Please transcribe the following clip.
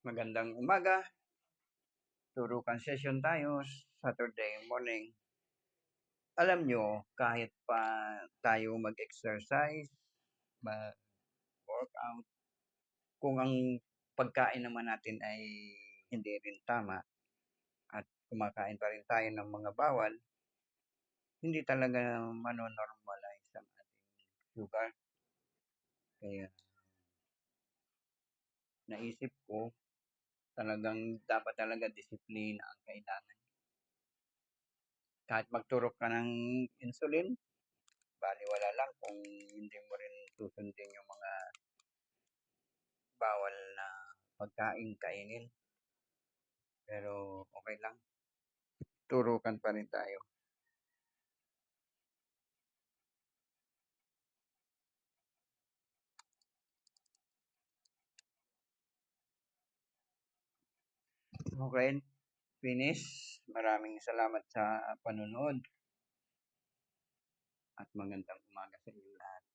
Magandang umaga. Turukan session tayo, Saturday morning. Alam nyo, kahit pa tayo mag-exercise, mag-workout, kung ang pagkain naman natin ay hindi rin tama at kumakain pa rin tayo ng mga bawal, hindi talaga manonormalize ang ating sugar. Kaya naisip ko, talagang dapat talaga disiplina ang kailangan. Kahit magturok ka ng insulin, baliwala lang kung hindi mo rin susundin yung mga bawal na pagkain kainin. Pero okay lang, turukan pa rin tayo. Okay, finish. Maraming salamat sa panonood at magandang umaga sa inyo lahat.